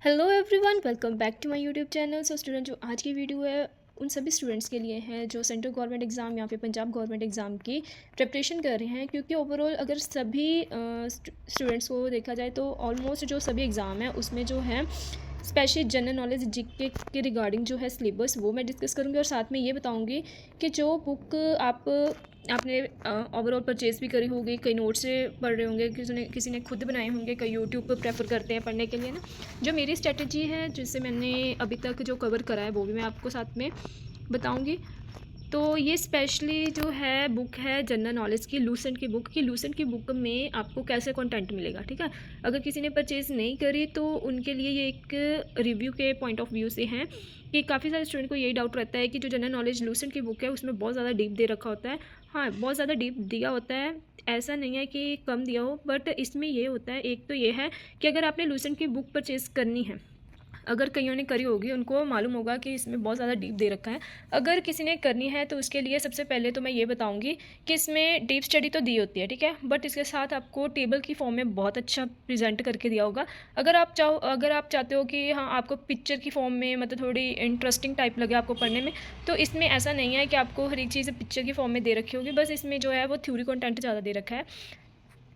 Hello everyone, welcome back to my YouTube channel. So student, जो आज की video है उन सभी स्टूडेंट्स के लिए हैं जो सेंट्रल गवर्नमेंट एग्ज़ाम या फिर पंजाब गवर्नमेंट एग्ज़ाम की प्रिपरेशन कर रहे हैं। क्योंकि ओवरऑल अगर सभी स्टूडेंट्स को देखा जाए तो ऑलमोस्ट जो सभी एग्ज़ाम है उसमें जो है स्पेशली जनरल नॉलेज जीके के रिगार्डिंग जो है सिलेबस वो मैं डिस्कस करूँगी, और साथ में ये बताऊँगी कि जो बुक आपने ओवरऑल परचेज़ भी करी होगी, कई नोट से पढ़ रहे होंगे, किसी ने खुद बनाए होंगे, कई यूट्यूब पर प्रेफर करते हैं पढ़ने के लिए ना। जो मेरी स्ट्रेटजी है जिससे मैंने अभी तक जो कवर करा है वो भी मैं आपको साथ में बताऊंगी। तो ये स्पेशली जो है बुक है जनरल नॉलेज की, लूसेंट की बुक की। लूसेंट की बुक में आपको कैसे कंटेंट मिलेगा, ठीक है। अगर किसी ने परचेज़ नहीं करी तो उनके लिए ये एक रिव्यू के पॉइंट ऑफ व्यू से हैं कि काफ़ी सारे स्टूडेंट को यही डाउट रहता है कि जो जनरल नॉलेज लूसेंट की बुक है उसमें बहुत ज़्यादा डीप दे रखा होता है। हाँ, बहुत ज़्यादा डीप दिया होता है, ऐसा नहीं है कि कम दिया हो, बट इसमें ये होता है, एक तो ये है कि अगर आपने लूसेंट की बुक परचेज़ करनी है, अगर कईयों ने करी होगी उनको मालूम होगा कि इसमें बहुत ज़्यादा डीप दे रखा है। अगर किसी ने करनी है तो उसके लिए सबसे पहले तो मैं ये बताऊंगी कि इसमें डीप स्टडी तो दी होती है, ठीक है, बट इसके साथ आपको टेबल की फॉर्म में बहुत अच्छा प्रेजेंट करके दिया होगा। अगर आप चाहते हो कि हाँ आपको पिक्चर की फॉर्म में मतलब थोड़ी इंटरेस्टिंग टाइप लगे आपको पढ़ने में, तो इसमें ऐसा नहीं है कि आपको हर एक चीज़ पिक्चर की फॉर्म में दे रखी होगी। बस इसमें जो है वो थ्योरी कंटेंट ज़्यादा दे रखा है।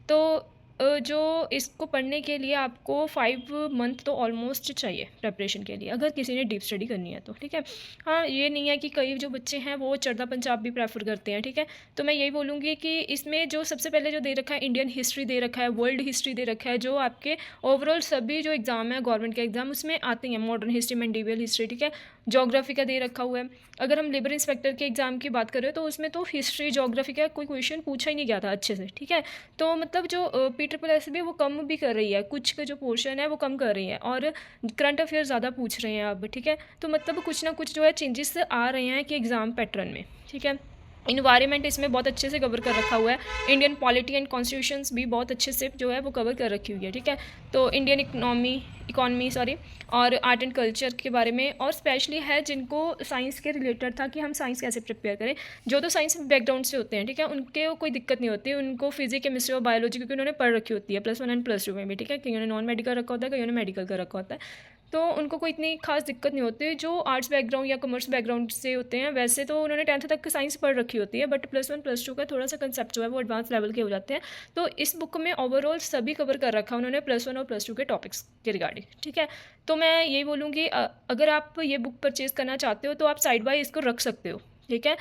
तो जो इसको पढ़ने के लिए आपको 5 मंथ तो ऑलमोस्ट चाहिए प्रेपरेशन के लिए, अगर किसी ने डीप स्टडी करनी है तो, ठीक है। हाँ, ये नहीं है कि कई जो बच्चे हैं वो चरदा पंजाब भी प्रेफर करते हैं, ठीक है। तो मैं यही बोलूँगी कि इसमें जो सबसे पहले जो दे रखा है इंडियन हिस्ट्री दे रखा है, वर्ल्ड हिस्ट्री दे रखा है, जो आपके ओवरऑल सभी जो एग्ज़ाम है गवर्नमेंट के एग्ज़ाम उसमें आते हैं, मॉडर्न हिस्ट्री, मेडिवल हिस्ट्री, ठीक है। जोग्राफी का दे रखा हुआ है। अगर हम लेबर इंस्पेक्टर के एग्ज़ाम की बात करें तो उसमें तो हिस्ट्री जोग्राफी का कोई क्वेश्चन पूछा ही नहीं गया था अच्छे से, ठीक है। तो मतलब जो PSSB भी वो कम भी कर रही है, कुछ का जो पोर्शन है वो कम कर रही है, और करंट अफेयर ज़्यादा पूछ रहे हैं अब, ठीक है। तो मतलब कुछ ना कुछ जो है चेंजेस आ रहे हैं कि एग्ज़ाम पैटर्न में, ठीक है। इन्वायरमेंट इसमें बहुत अच्छे से कवर कर रखा हुआ है। इंडियन पॉलिटी एंड कॉन्स्टिट्यूशंस भी बहुत अच्छे से जो है वो कवर कर रखी हुई है, ठीक है। तो इंडियन इकॉनमी सॉरी, और आर्ट एंड कल्चर के बारे में, और स्पेशली है जिनको साइंस के रिलेटेड था कि हम साइंस कैसे प्रिपेयर करें। जो तो साइंस बैकग्राउंड से होते हैं, ठीक है, उनके कोई दिक्कत नहीं होती, उनको फिजिक्स केमिस्ट्री और बायोलॉजी क्योंकि उन्होंने पढ़ रखी होती है +1 एंड +2 में भी, ठीक है। कईयों ने नॉन मेडिकल रखा होता है, कईयों ने मेडिकल का रखा होता है, तो उनको कोई इतनी खास दिक्कत नहीं होती। जो आर्ट्स बैकग्राउंड या कॉमर्स बैकग्राउंड से होते हैं वैसे तो उन्होंने 10th तक साइंस पढ़ रखी होती है, बट +1 +2 का थोड़ा सा कंसेप्ट जो है वो एडवांस लेवल के हो जाते हैं। तो इस बुक में ओवरऑल सभी कवर कर रखा है उन्होंने +1 और +2 के टॉपिक्स के रिगार्डिंग, ठीक है। तो मैं यही बोलूँगी अगर आप ये बुक परचेज़ करना चाहते हो तो आप साइड बाय इसको रख सकते हो, ठीक है।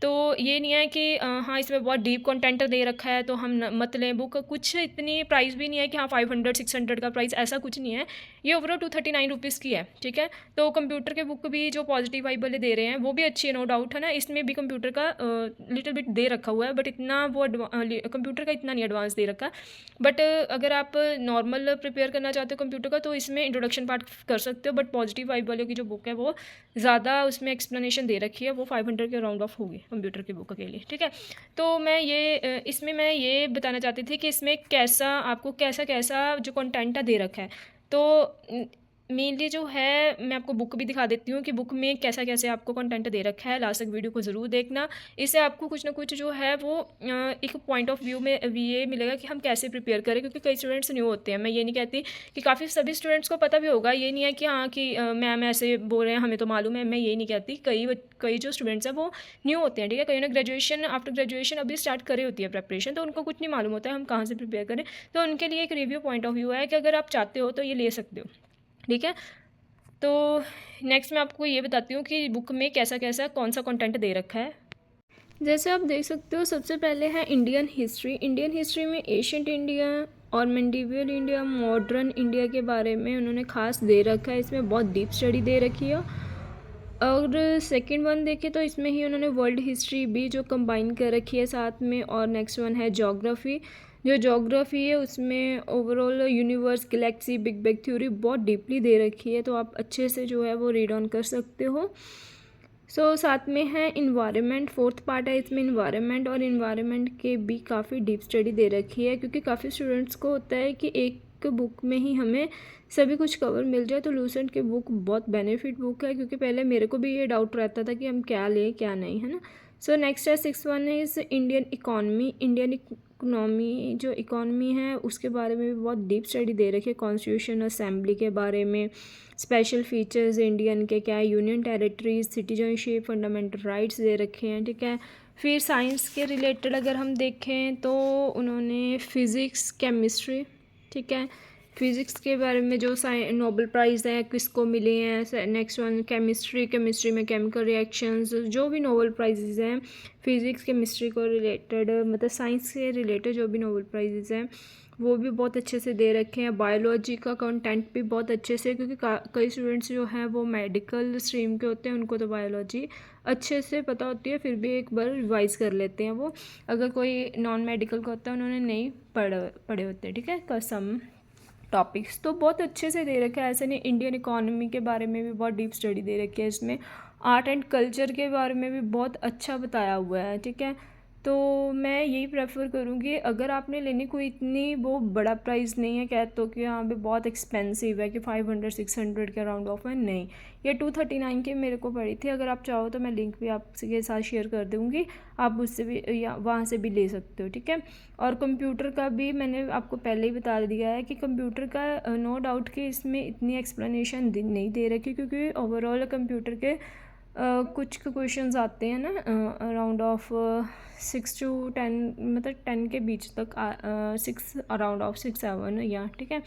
तो ये नहीं है कि हाँ इसमें बहुत डीप कंटेंट दे रखा है तो हम मत लें बुक। कुछ इतनी प्राइस भी नहीं है कि हाँ 500-600 का प्राइस, ऐसा कुछ नहीं है। ये ओवरऑल 239 रुपीज़ की है, ठीक है। तो कंप्यूटर के बुक भी जो पॉजिटिव वाइब वाले दे रहे हैं वो भी अच्छी है, नो डाउट है ना। इसमें भी कंप्यूटर का लिटिल बिट दे रखा हुआ है, बट इतना वो कंप्यूटर का इतना नहीं एडवांस दे रखा। बट अगर आप नॉर्मल प्रिपेयर करना चाहते हो कंप्यूटर का तो इसमें इंट्रोडक्शन पार्ट कर सकते हो, बट पॉजिटिव वाइब वालों की जो बुक है वो ज़्यादा उसमें एक्सप्लेनेशन दे रखी है, वो 500 के राउंड ऑफ होगी कंप्यूटर की बुक के लिए, ठीक है। तो मैं ये इसमें मैं ये बताना चाहती थी कि इसमें कैसा आपको कैसा कैसा जो कंटेंट है दे रखा है। तो मेनली जो है मैं आपको बुक भी दिखा देती हूँ कि बुक में कैसा कैसे आपको कंटेंट दे रखा है। लास्ट तक वीडियो को ज़रूर देखना, इससे आपको कुछ ना कुछ जो है वो एक पॉइंट ऑफ व्यू में ये मिलेगा कि हम कैसे प्रिपेयर करें, क्योंकि कई स्टूडेंट्स न्यू होते हैं। मैं ये नहीं कहती कि काफ़ी सभी स्टूडेंट्स को पता भी होगा, ये नहीं है कि हाँ कि मैम ऐसे बोल रहे हैं हमें तो मालूम है, मैं ये नहीं कहती। कई जो स्टूडेंट्स हैं वो न्यू होते हैं, ठीक है। कई ने ग्रेजुएशन आफ्टर ग्रेजुएशन अभी स्टार्ट करी होती है प्रेपरेशन, तो उनको कुछ नहीं मालूम होता है हम कहाँ से प्रिपेयर करें। तो उनके लिए एक रिव्यू पॉइंट ऑफ व्यू है कि अगर आप चाहते हो तो ये ले सकते हो, ठीक है। तो नेक्स्ट मैं आपको ये बताती हूँ कि बुक में कैसा कैसा कौन सा कंटेंट दे रखा है। जैसे आप देख सकते हो सबसे पहले है इंडियन हिस्ट्री। इंडियन हिस्ट्री में एशियंट इंडिया और मेडिवल इंडिया, मॉडर्न इंडिया के बारे में उन्होंने खास दे रखा है, इसमें बहुत डीप स्टडी दे रखी है। और सेकंड वन देखें तो इसमें ही उन्होंने वर्ल्ड हिस्ट्री भी जो कंबाइन कर रखी है साथ में। और नेक्स्ट वन है ज्योग्राफी। जो ज्योग्राफी है उसमें overall universe, Galaxy, big bang theory बहुत डीपली दे रखी है, तो आप अच्छे से जो है वो रीड ऑन कर सकते हो। साथ में है इन्वायरमेंट, फोर्थ पार्ट है इसमें इन्वायरमेंट, और इन्वायरमेंट के भी काफ़ी डीप स्टडी दे रखी है, क्योंकि काफ़ी स्टूडेंट्स को होता है कि एक बुक में ही हमें सभी कुछ कवर मिल जाए। तो लूसेंट की बुक बहुत बेनिफिट बुक है, क्योंकि पहले मेरे को भी ये डाउट रहता था कि हम क्या लें क्या नहीं, है ना। सो नेक्स्ट है 6 is Indian economy. Indian economy जो इकॉनमी है उसके बारे में भी बहुत डीप स्टडी दे रखी है, कॉन्स्टिट्यूशन असेंबली के बारे में, स्पेशल फीचर्स इंडियन के क्या है, union territories, citizenship, fundamental rights दे रखे हैं, ठीक है। फिर साइंस के रिलेटेड अगर हम देखें तो उन्होंने फ़िज़िक्स, केमिस्ट्री, ठीक है, फ़िज़िक्स के बारे में जो नोबेल प्राइज़ हैं किसको मिले हैं। नेक्स्ट वन केमिस्ट्री में केमिकल रिएक्शंस, जो भी नोबेल प्राइजेज़ हैं फ़िज़िक्स केमिस्ट्री को रिलेटेड, मतलब साइंस से रिलेटेड जो भी नोबेल प्राइजेज़ हैं वो भी बहुत अच्छे से दे रखे हैं। बायोलॉजी का कंटेंट भी बहुत अच्छे से, क्योंकि कई स्टूडेंट्स जो हैं वो मेडिकल स्ट्रीम के होते हैं, उनको तो बायोलॉजी अच्छे से पता होती है, फिर भी एक बार रिवाइज़ कर लेते हैं वो। अगर कोई नॉन मेडिकल का होता है उन्होंने नहीं पढ़े होते, ठीक है, कसम टॉपिक्स तो बहुत अच्छे से दे रखा है। ऐसे नहीं, इंडियन इकोनॉमी के बारे में भी बहुत डीप स्टडी दे रखी है इसमें। आर्ट एंड कल्चर के बारे में भी बहुत अच्छा बताया हुआ है, ठीक है। तो मैं यही प्रेफर करूँगी, अगर आपने लेनी कोई इतनी वो बड़ा प्राइस नहीं है, कह तो कि यहाँ पे बहुत एक्सपेंसिव है कि 500-600 के अराउंड ऑफ है, नहीं, ये 239 की मेरे को पड़ी थी। अगर आप चाहो तो मैं लिंक भी आपके साथ शेयर कर दूँगी, आप उससे भी या वहाँ से भी ले सकते हो, ठीक है। और कंप्यूटर का भी मैंने आपको पहले ही बता दिया है कि कंप्यूटर का नो डाउट कि इसमें इतनी एक्सप्लेनेशन नहीं दे रखी, क्योंकि ओवरऑल कंप्यूटर के कुछ क्वेश्चंस आते हैं ना अराउंड ऑफ 6 to 10, मतलब 10 के बीच तक, 6 अराउंड ऑफ 6-7 या, ठीक है।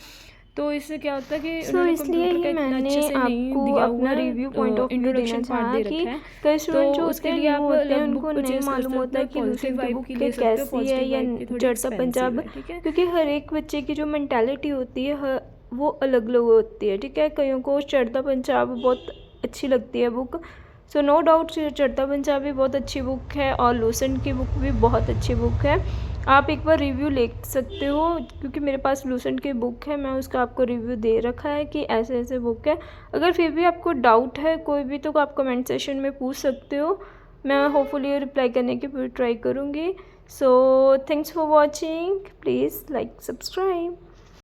तो इससे क्या होता है कि सो इसलिए ही मैंने आपको अपना रिव्यू पॉइंट ऑफ व्यू देना चाहा कि कई स्टूडेंट जो उसके लिए होते हैं उनको नहीं मालूम होता कि लूसेंट की बुक कैसी है या चढ़ता पंजाब, क्योंकि हर एक बच्चे की जो मेंटालिटी होती है वो अलग अलग होती है, ठीक है। कईयों को चढ़ता पंजाब बहुत अच्छी लगती है बुक, सो नो डाउट चढ़ता पंजाब भी बहुत अच्छी बुक है और लूसेंट की बुक भी बहुत अच्छी बुक है। आप एक बार रिव्यू ले सकते हो, क्योंकि मेरे पास लूसेंट की बुक है, मैं उसका आपको रिव्यू दे रखा है कि ऐसे ऐसे बुक है। अगर फिर भी आपको डाउट है कोई भी तो आप कमेंट सेशन में पूछ सकते हो, मैं होपफुली रिप्लाई करने की पूरी ट्राई करूँगी। So thanks for watching, please like subscribe.